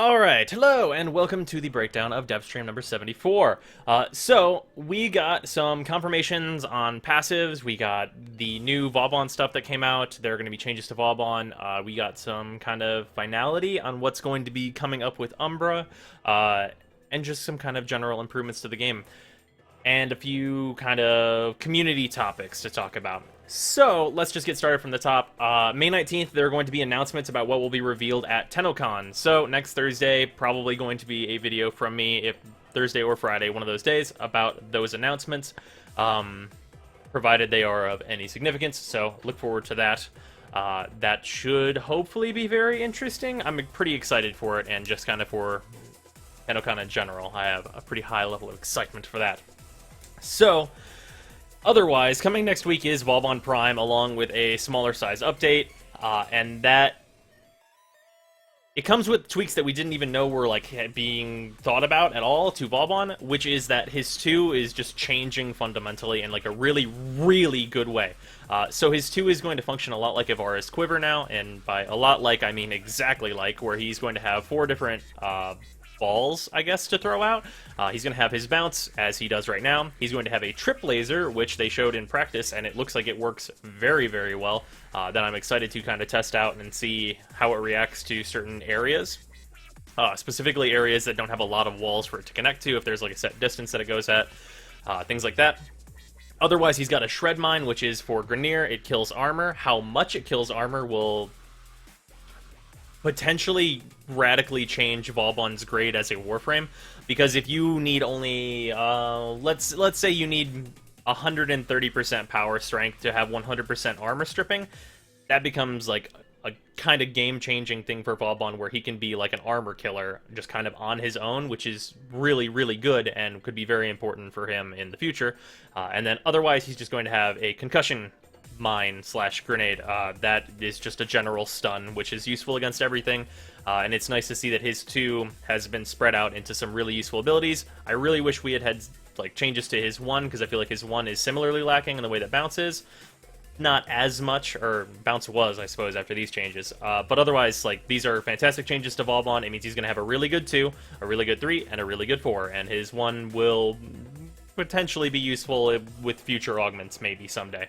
Alright, hello, and welcome to the breakdown of Devstream number 74. So, we got some confirmations on passives, we got the new Vauban stuff that came out, there are going to be changes to Vauban, we got some kind of finality on what's going to be coming up with Umbra, and just some kind of general improvements to the game. And a few kind of community topics to talk about. So, let's just get started from the top. May 19th, there are going to be announcements about what will be revealed at Tennocon. So, next Thursday, probably going to be a video from me, if Thursday or Friday, one of those days, about those announcements, provided they are of any significance. So, look forward to that. That should hopefully be very interesting. I'm pretty excited for it, and just kind of for Tennocon in general. I have a pretty high level of excitement for that. So, otherwise, coming next week is Vauban Prime, along with a smaller size update, and that it comes with tweaks that we didn't even know were like being thought about at all to Vauban, which is that his 2 is just changing fundamentally in like a really, really good way. So his 2 is going to function a lot like Ivara's Quiver now, and by a lot like, I mean exactly like, where he's going to have 4 different balls, I guess, to throw out. He's going to have his bounce, as he does right now. He's going to have a trip laser, which they showed in practice, and it looks like it works very, very well. That I'm excited to kind of test out and see how it reacts to certain areas. Specifically areas that don't have a lot of walls for it to connect to, if there's like a set distance that it goes at, things like that. Otherwise, he's got a Shred Mine, which is for Grineer. It kills armor. How much it kills armor will potentially radically change Vauban's grade as a Warframe, because if you need only, let's say you need 130% power strength to have 100% armor stripping, that becomes like a kind of game-changing thing for Vauban, where he can be like an armor killer just kind of on his own, which is really, really good and could be very important for him in the future. And then otherwise, he's just going to have a concussion mine slash grenade that is just a general stun, which is useful against everything, and it's nice to see that his 2 has been spread out into some really useful abilities. I really wish we had like changes to his 1, because I feel like his 1 is similarly lacking in the way that bounce is. Not as much, or bounce was, I suppose, after these changes, but otherwise, like, these are fantastic changes to Vauban. It means he's going to have a really good 2, a really good 3, and a really good 4, and his 1 will potentially be useful with future augments, maybe someday.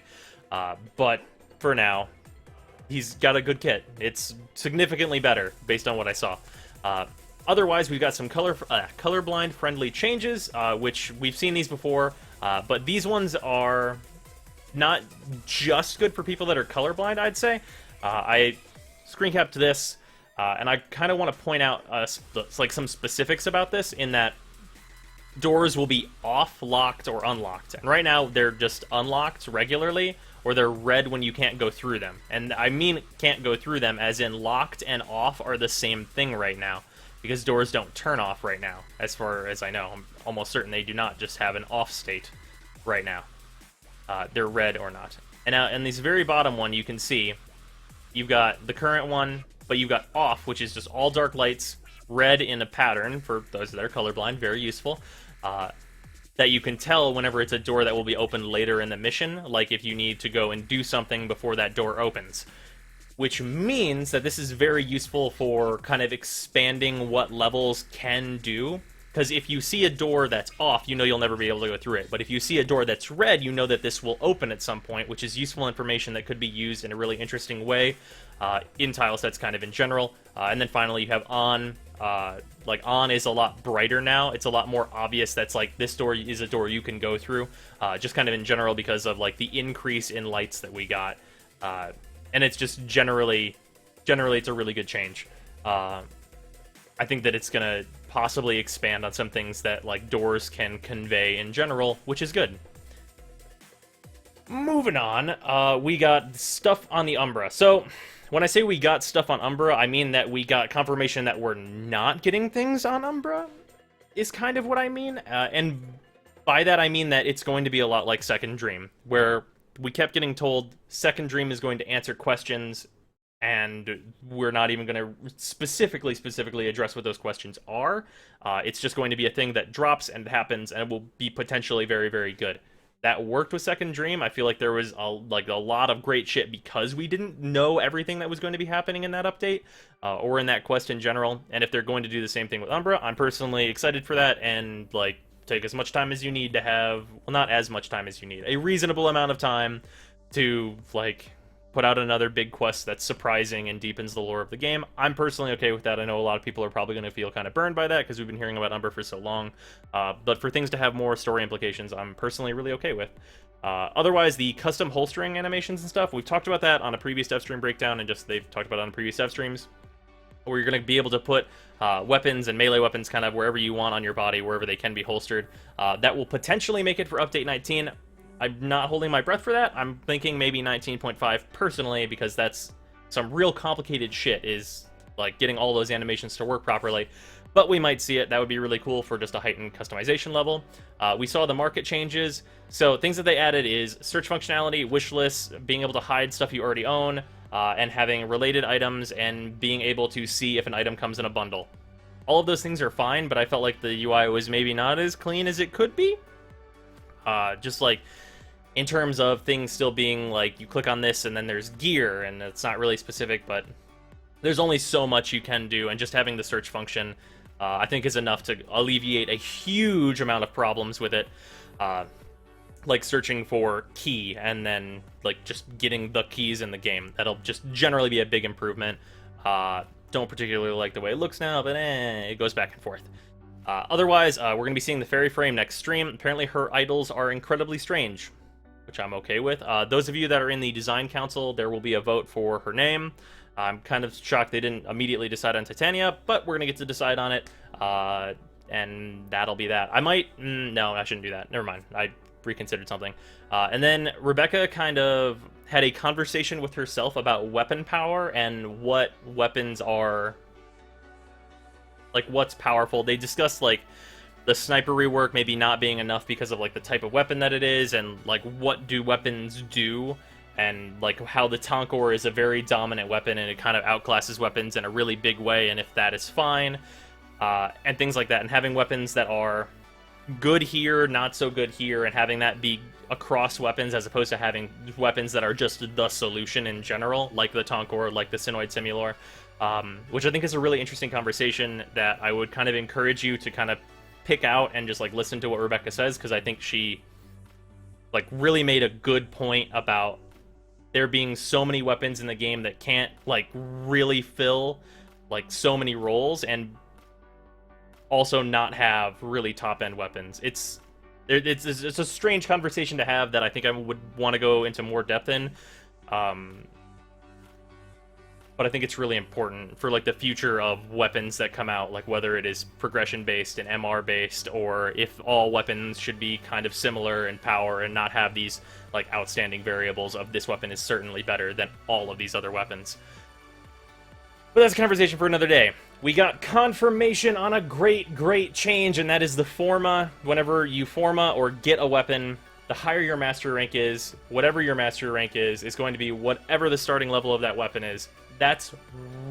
But for now, he's got a good kit. It's significantly better based on what I saw. Otherwise, we've got some colorblind friendly changes, which we've seen these before, but these ones are not just good for people that are colorblind, I'd say. I screen capped this, and I kind of want to point out like some specifics about this, in that doors will be off, locked, or unlocked. And right now, they're just unlocked regularly, or they're red when you can't go through them. And I mean can't go through them as in locked and off are the same thing right now, because doors don't turn off right now, as far as I know. I'm almost certain they do not just have an off state right now. They're red or not. And now, in this very bottom one, you can see you've got the current one, but you've got off, which is just all dark lights, red in a pattern, for those that are colorblind, very useful. That you can tell whenever it's a door that will be opened later in the mission, like if you need to go and do something before that door opens. Which means that this is very useful for kind of expanding what levels can do. Because if you see a door that's off, you know you'll never be able to go through it. But if you see a door that's red, you know that this will open at some point, which is useful information that could be used in a really interesting way in tile sets kind of in general. And then finally you have on. Like, on is a lot brighter now. It's a lot more obvious that's like, this door is a door you can go through, just kind of in general because of like the increase in lights that we got. And it's just generally it's a really good change. I think that it's gonna possibly expand on some things that like doors can convey in general, which is good. Moving on, we got stuff on the Umbra. So, when I say we got stuff on Umbra, I mean that we got confirmation that we're not getting things on Umbra, is kind of what I mean. And by that I mean that it's going to be a lot like Second Dream, where we kept getting told Second Dream is going to answer questions, and we're not even going to specifically address what those questions are. It's just going to be a thing that drops and happens, and it will be potentially very, very good. that worked with Second Dream. I feel like there was a lot of great shit because we didn't know everything that was going to be happening in that update or in that quest in general. And if they're going to do the same thing with Umbra, I'm personally excited for that, and like take as much time as you need to have, well, not as much time as you need, a reasonable amount of time to like put out another big quest that's surprising and deepens the lore of the game. I'm personally okay with that. I know a lot of people are probably going to feel kind of burned by that because we've been hearing about Ember for so long. But for things to have more story implications, I'm personally really okay with. Otherwise, the custom holstering animations and stuff, we've talked about that on a previous Devstream breakdown, and just they've talked about it on previous Devstreams, where you're going to be able to put weapons and melee weapons kind of wherever you want on your body, wherever they can be holstered. That will potentially make it for Update 19. I'm not holding my breath for that. I'm thinking maybe 19.5 personally, because that's some real complicated shit, is like getting all those animations to work properly. But we might see it. That would be really cool for just a heightened customization level. We saw the market changes. So things that they added is search functionality, wish lists, being able to hide stuff you already own, and having related items, and being able to see if an item comes in a bundle. All of those things are fine, but I felt like the UI was maybe not as clean as it could be. Just like in terms of things still being like, you click on this and then there's gear, and it's not really specific, but there's only so much you can do, and just having the search function, I think, is enough to alleviate a huge amount of problems with it. Like searching for key and then like just getting the keys in the game. That'll just generally be a big improvement. Don't particularly like the way it looks now, but it goes back and forth. Otherwise, we're going to be seeing the Fairy Frame next stream. Apparently her idols are incredibly strange, which I'm okay with. Those of you that are in the design council, there will be a vote for her name. I'm kind of shocked they didn't immediately decide on Titania, but we're going to get to decide on it, and that'll be that. I might... no, I shouldn't do that. Never mind. I reconsidered something. And then Rebecca kind of had a conversation with herself about weapon power and what weapons are... like, what's powerful. They discussed, like, the sniper rework maybe not being enough because of like the type of weapon that it is, and like what do weapons do, and like how the Tonkor is a very dominant weapon and it kind of outclasses weapons in a really big way, and if that is fine, and things like that, and having weapons that are good here, not so good here, and having that be across weapons as opposed to having weapons that are just the solution in general, like the Tonkor, like the Sinoid Simulor, which I think is a really interesting conversation that I would kind of encourage you to kind of pick out and just like listen to what Rebecca says, because I think she like really made a good point about there being so many weapons in the game that can't like really fill like so many roles, and also not have really top end weapons. It's a strange conversation to have that I think I would want to go into more depth in. But I think it's really important for like the future of weapons that come out, like whether it is progression based and MR based, or if all weapons should be kind of similar in power and not have these like outstanding variables of this weapon is certainly better than all of these other weapons. But that's a conversation for another day. We got confirmation on a great change, and that is the Forma. Whenever you Forma or get a weapon, the higher your mastery rank is, whatever your mastery rank is going to be whatever the starting level of that weapon is. That's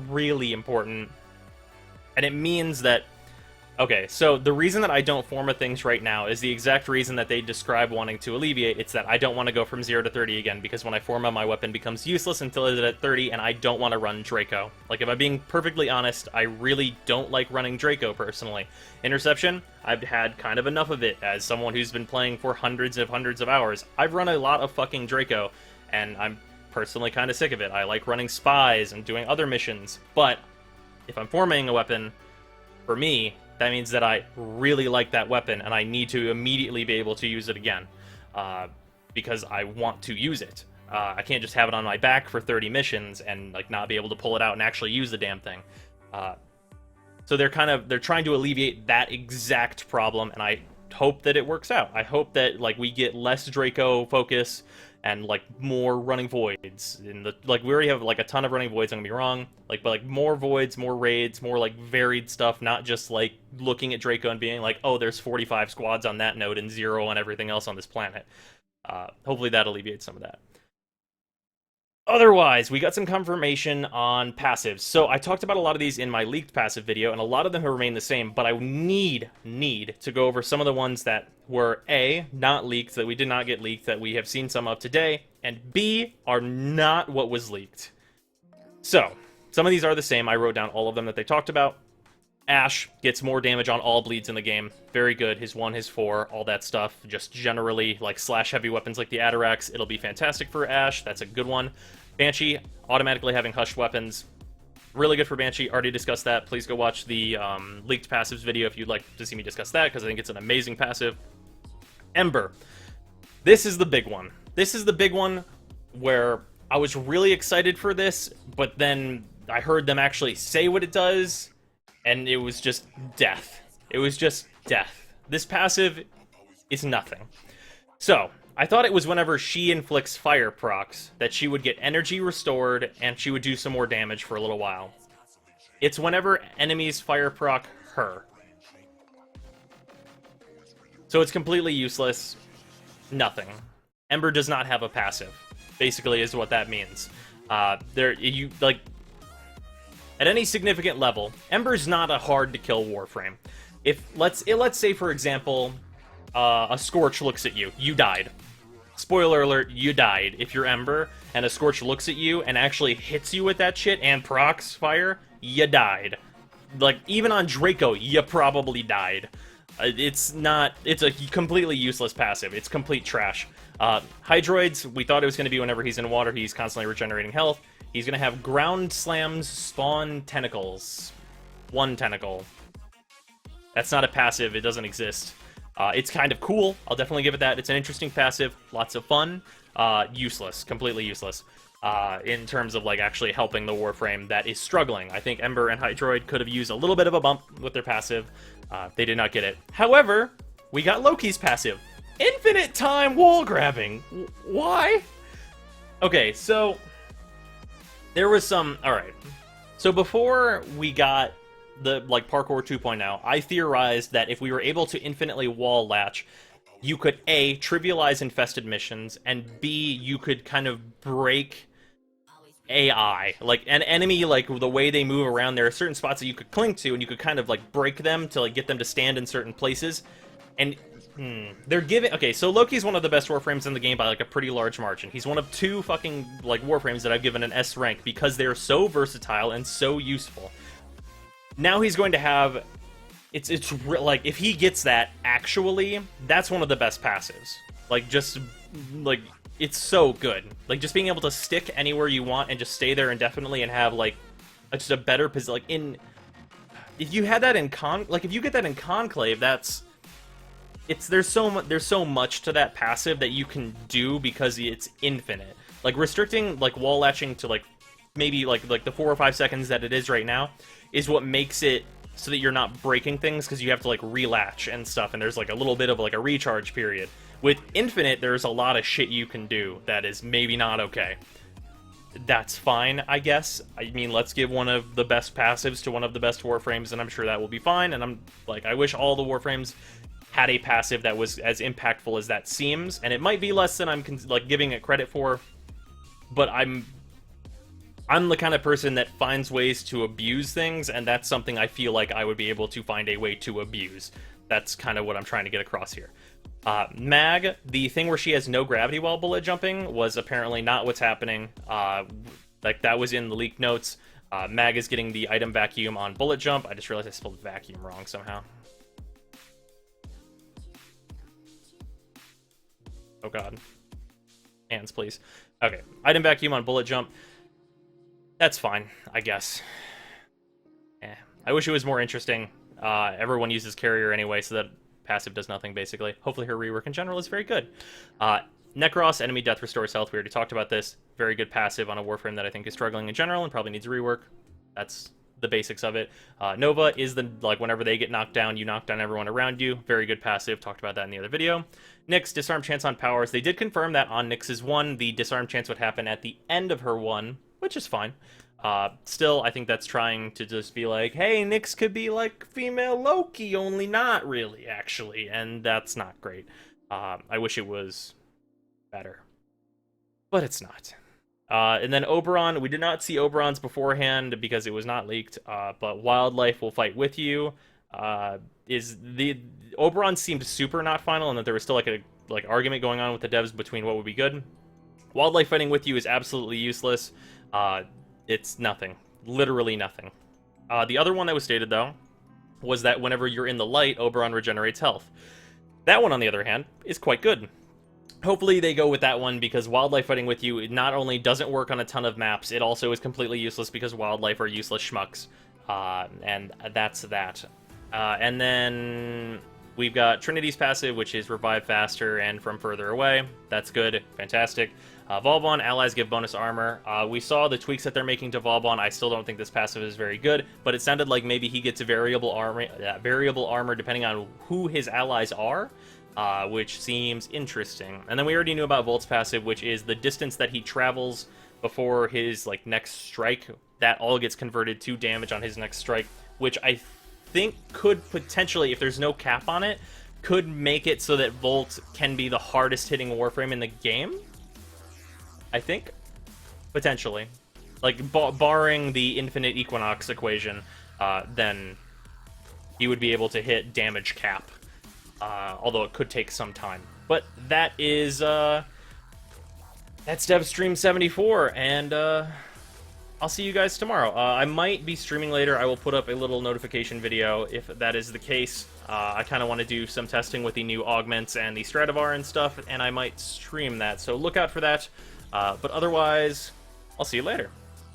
really important. And it means that... Okay, so the reason that I don't Forma things right now is the exact reason that they describe wanting to alleviate. It's that I don't want to go from 0 to 30 again, because when I Forma, my weapon becomes useless until it's at 30, and I don't want to run Draco. Like, if I'm being perfectly honest, I really don't like running Draco, personally. Interception, I've had kind of enough of it. As someone who's been playing for hundreds of hours, I've run a lot of fucking Draco, and I'm personally kind of sick of it. I like running spies and doing other missions, but if I'm forming a weapon, for me, that means that I really like that weapon, and I need to immediately be able to use it again, because I want to use it. I can't just have it on my back for 30 missions and like not be able to pull it out and actually use the damn thing. So they're trying to alleviate that exact problem, and I hope that it works out. I hope that like we get less Draco focus and like more running voids. In the like we already have like a ton of running voids, don't get me wrong. Like, but like more voids, more raids, more like varied stuff, not just like looking at Draco and being like, oh, there's 45 squads on that node and 0 on everything else on this planet. Hopefully that alleviates some of that. Otherwise, we got some confirmation on passives. So I talked about a lot of these in my leaked passive video, and a lot of them have remained the same, but I need to go over some of the ones that were A, not leaked, that we did not get leaked, that we have seen some of today, and B, are not what was leaked. So, some of these are the same. I wrote down all of them that they talked about. Ashe gets more damage on all bleeds in the game. Very good. His 1, his 4, all that stuff. Just generally, like, slash heavy weapons like the Atarax, it'll be fantastic for Ashe. That's a good one. Banshee, automatically having hushed weapons. Really good for Banshee. Already discussed that. Please go watch the leaked passives video if you'd like to see me discuss that, because I think it's an amazing passive. Ember. This is the big one. This is the big one where I was really excited for this, but then I heard them actually say what it does, and it was just death. It was just death. This passive is nothing. So, I thought it was whenever she inflicts fire procs that she would get energy restored and she would do some more damage for a little while. It's whenever enemies fire proc her. So it's completely useless. Nothing. Ember does not have a passive, basically is what that means. At any significant level, Ember's not a hard-to-kill Warframe. If, let's say, for example, a Scorch looks at you. You died. Spoiler alert, you died. If you're Ember, and a Scorch looks at you and actually hits you with that shit and procs fire, you died. Like, even on Draco, you probably died. It's a completely useless passive. It's complete trash. Hydroids, we thought it was going to be whenever he's in water, he's constantly regenerating health. He's going to have ground slams spawn tentacles. 1 tentacle. That's not a passive, it doesn't exist. It's kind of cool, I'll definitely give it that. It's an interesting passive, lots of fun. Useless, completely useless. In terms of like actually helping the Warframe that is struggling. I think Ember and Hydroid could have used a little bit of a bump with their passive. They did not get it. However, we got Loki's passive. Infinite time wall grabbing. Why? Okay, so there was some... Alright. So before we got the, like, Parkour 2.0, I theorized that if we were able to infinitely wall latch, you could, A, trivialize infested missions, and B, you could kind of break AI. Like, an enemy, like, the way they move around, there are certain spots that you could cling to, and you could kind of, like, break them to, like, get them to stand in certain places. And they're giving... Okay, so Loki's one of the best Warframes in the game by, like, a pretty large margin. He's one of 2 fucking, like, Warframes that I've given an S rank because they're so versatile and so useful. Now he's going to have... like, if he gets that, actually, that's one of the best passives. Like, just, like, it's so good. Like, just being able to stick anywhere you want and just stay there indefinitely and have, like, just a better position. Like, if you had that in if you get that in Conclave, that's... There's so much to that passive that you can do because it's infinite. Like, restricting, like, wall latching to, like, maybe, like the 4 or 5 seconds that it is right now is what makes it so that you're not breaking things, because you have to, like, relatch and stuff, and there's, like, a little bit of, like, a recharge period. With Infinite, there's a lot of shit you can do that is maybe not okay. That's fine, I guess. I mean, let's give one of the best passives to one of the best Warframes, and I'm sure that will be fine, and I'm, like, I wish all the Warframes had a passive that was as impactful as that seems, and it might be less than I'm, like, giving it credit for, but I'm the kind of person that finds ways to abuse things, and that's something I feel like I would be able to find a way to abuse. That's kind of what I'm trying to get across here. Mag, the thing where she has no gravity while bullet jumping was apparently not what's happening. Like, that was in the leaked notes. Mag is getting the item vacuum on bullet jump. I just realized I spelled vacuum wrong somehow. Oh god. Hands, please. Okay, item vacuum on bullet jump. That's fine, I guess. I wish it was more interesting. Everyone uses carrier anyway, so that passive does nothing, basically. Hopefully her rework in general is very good. Necros, enemy death restores health. We already talked about this. Very good passive on a Warframe that I think is struggling in general and probably needs rework. That's the basics of it. Nova is the, like, whenever they get knocked down, you knock down everyone around you. Very good passive. Talked about that in the other video. Nyx, disarm chance on powers. They did confirm that on Nyx's 1, the disarm chance would happen at the end of her 1, which is fine. Still, I think that's trying to just be like, hey, Nyx could be like female Loki, only not really, actually, and that's not great. I wish it was better, but it's not. And then Oberon, we did not see Oberon's beforehand because it was not leaked, but Wildlife will fight with you. Is the Oberon seemed super not final, and that there was still like a argument going on with the devs between what would be good. Wildlife fighting with you is absolutely useless. It's nothing, literally nothing. The other one that was stated though was that whenever you're in the light, Oberon regenerates health. That one, on the other hand, is quite good. Hopefully they go with that one, because Wildlife fighting with you not only doesn't work on a ton of maps, it also is completely useless because Wildlife are useless schmucks. And that's that. And then we've got Trinity's passive, which is Revive faster and from further away. That's good. Fantastic. Vauban, allies give bonus armor. We saw the tweaks that they're making to Vauban. I still don't think this passive is very good, but it sounded like maybe he gets a variable armor depending on who his allies are. Which seems interesting. And then we already knew about Volt's passive, which is the distance that he travels before his next strike. That all gets converted to damage on his next strike, which I think could potentially, if there's no cap on it, could make it so that Volt can be the hardest hitting Warframe in the game. I think, potentially, barring the infinite Equinox equation, then he would be able to hit damage cap. Although it could take some time. But that is, that's Devstream 74, and, I'll see you guys tomorrow. I might be streaming later. I will put up a little notification video if that is the case. I kind of want to do some testing with the new augments and the Stradivar and stuff, and I might stream that, so look out for that. But otherwise, I'll see you later.